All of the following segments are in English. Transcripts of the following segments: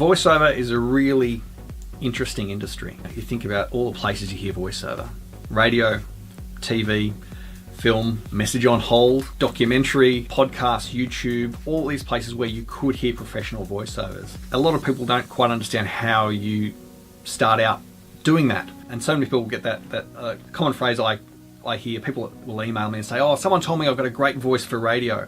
Voiceover is a really interesting industry. You think about all the places you hear voiceover: radio, TV, film, message on hold, documentary, podcast, YouTube, all these places where you could hear professional voiceovers. A lot of people don't quite understand how you start out doing that. And so many people get that common phrase I hear. People will email me and say, oh, someone told me I've got a great voice for radio.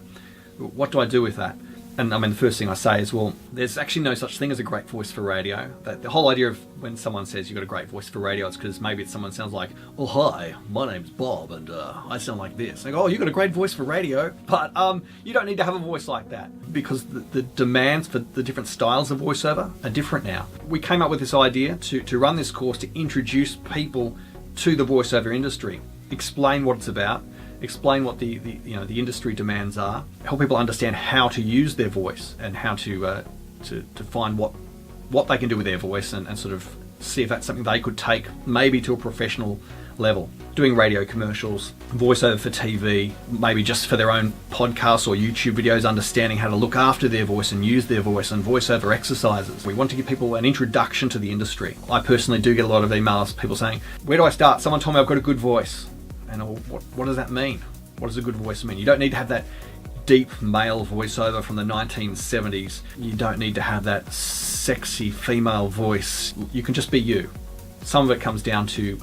What do I do with that? And I mean, the first thing I say is, well, there's actually no such thing as a great voice for radio. The whole idea of when someone says you've got a great voice for radio, it's because maybe someone sounds like, oh, hi, my name's Bob, and I sound like this. They go, oh, you've got a great voice for radio. But you don't need to have a voice like that, because the demands for the different styles of voiceover are different now. We came up with this idea to run this course to introduce people to the voiceover industry, explain what it's about, explain what the industry demands are, help people understand how to use their voice and how to find what they can do with their voice, and sort of see if that's something they could take maybe to a professional level. Doing radio commercials, voiceover for TV, maybe just for their own podcasts or YouTube videos, understanding how to look after their voice and use their voice, and voiceover exercises. We want to give people an introduction to the industry. I personally do get a lot of emails, people saying, where do I start? Someone told me I've got a good voice. And what does that mean? What does a good voice mean? You don't need to have that deep male voiceover from the 1970s. You don't need to have that sexy female voice. You can just be you. Some of it comes down to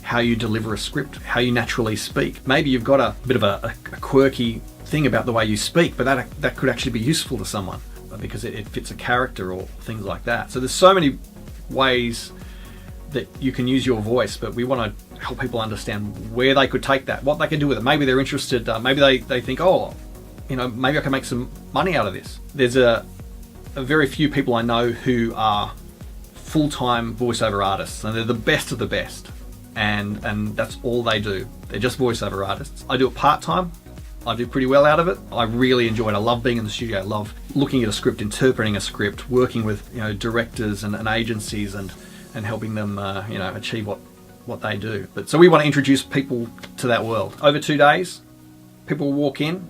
how you deliver a script, how you naturally speak. Maybe you've got a bit of a quirky thing about the way you speak, but that could actually be useful to someone because it fits a character or things like that. So there's so many ways that you can use your voice, but we want to help people understand where they could take that, what they can do with it. Maybe they're interested, maybe they think, oh, maybe I can make some money out of this. There's a very few people I know who are full-time voiceover artists, and they're the best of the best, and that's all they do. They're just voiceover artists. I do it part-time. I do pretty well out of it. I really enjoy it. I love being in the studio. I love looking at a script, interpreting a script, working with directors and agencies and helping them achieve what they do. But so we want to introduce people to that world. Over 2 days, people will walk in,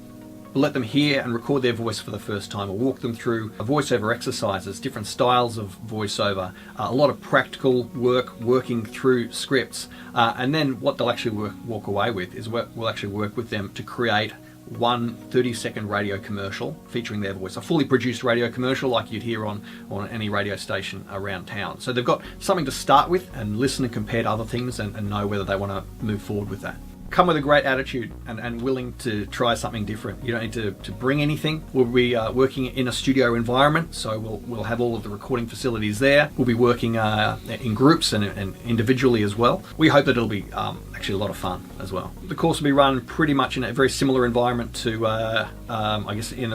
we'll let them hear and record their voice for the first time. We'll walk them through voiceover exercises, different styles of voiceover, a lot of practical work, working through scripts, and then what they'll actually walk away with is we'll actually work with them to create one 30-second radio commercial featuring their voice, a fully produced radio commercial like you'd hear on any radio station around town. So they've got something to start with and listen and compare to other things and know whether they want to move forward with that. Come with a great attitude and willing to try something different. You don't need to bring anything. We'll be working in a studio environment, so we'll have all of the recording facilities there. We'll be working in groups and individually as well. We hope that it'll be actually a lot of fun as well. The course will be run pretty much in a very similar environment to I guess in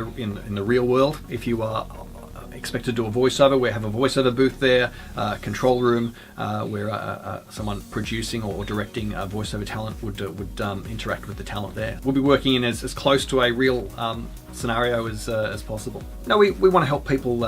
the real world. If you are expected to do a voiceover, we have a voiceover booth there, control room where someone producing or directing voiceover talent would interact with the talent there. We'll be working in as close to a real scenario as possible. No, we want to help people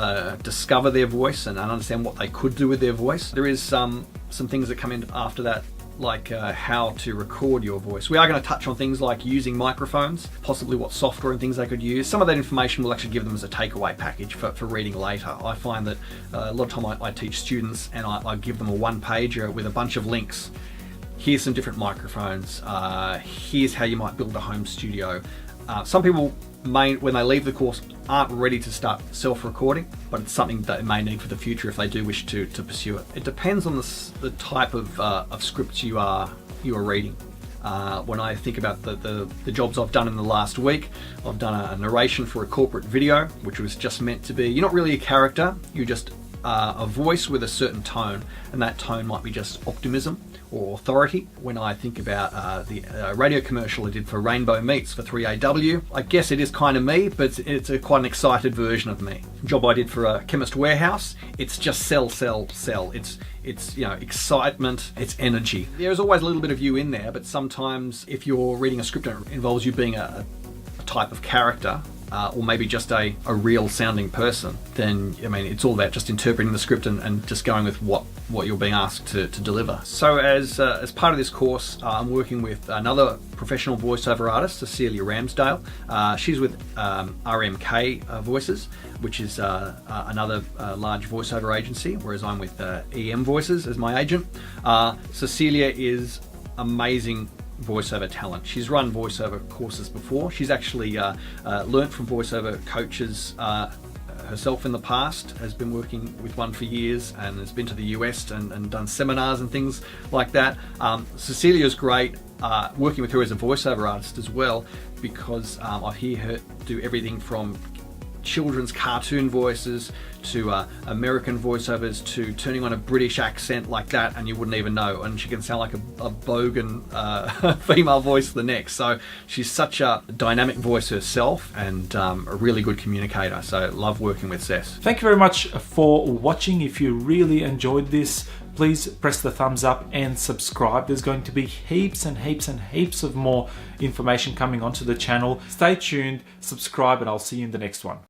discover their voice and understand what they could do with their voice. There is some things that come in after that, like how to record your voice. We are going to touch on things like using microphones, possibly what software and things they could use. Some of that information we'll actually give them as a takeaway package for reading later. I find that a lot of time I teach students and I give them a one-pager with a bunch of links. Here's some different microphones. Here's how you might build a home studio. Some people may, when they leave the course, aren't ready to start self-recording, but it's something that they may need for the future if they do wish to pursue it. It depends on the type of scripts you are reading. When I think about the jobs I've done in the last week, I've done a narration for a corporate video, which was just meant to be, you're not really a character, you're just a voice with a certain tone, and that tone might be just optimism or authority. When I think about the radio commercial I did for Rainbow Meats for 3AW, I guess it is kind of me, but it's quite an excited version of me. Job I did for a Chemist Warehouse, it's just sell. It's excitement, it's energy. There's always a little bit of you in there, but sometimes if you're reading a script and it involves you being a type of character, or maybe just a real sounding person, then I mean it's all about just interpreting the script and just going with what you're being asked to deliver. So as part of this course, I'm working with another professional voiceover artist, Cecilia Ramsdale. She's with RMK Voices, which is another large voiceover agency, whereas I'm with EM Voices as my agent. Cecilia is amazing voiceover talent. She's run voiceover courses before. She's actually learnt from voiceover coaches herself in the past, has been working with one for years, and has been to the US and done seminars and things like that. Cecilia's great. Working with her as a voiceover artist as well, because I hear her do everything from children's cartoon voices to American voiceovers to turning on a British accent like that and you wouldn't even know, and she can sound like a bogan female voice the next. So she's such a dynamic voice herself and a really good communicator, so love working with Cess. Thank you very much for watching. If you really enjoyed this, please press the thumbs up and subscribe. There's going to be heaps and heaps and heaps of more information coming onto the channel. Stay tuned, subscribe, and I'll see you in the next one.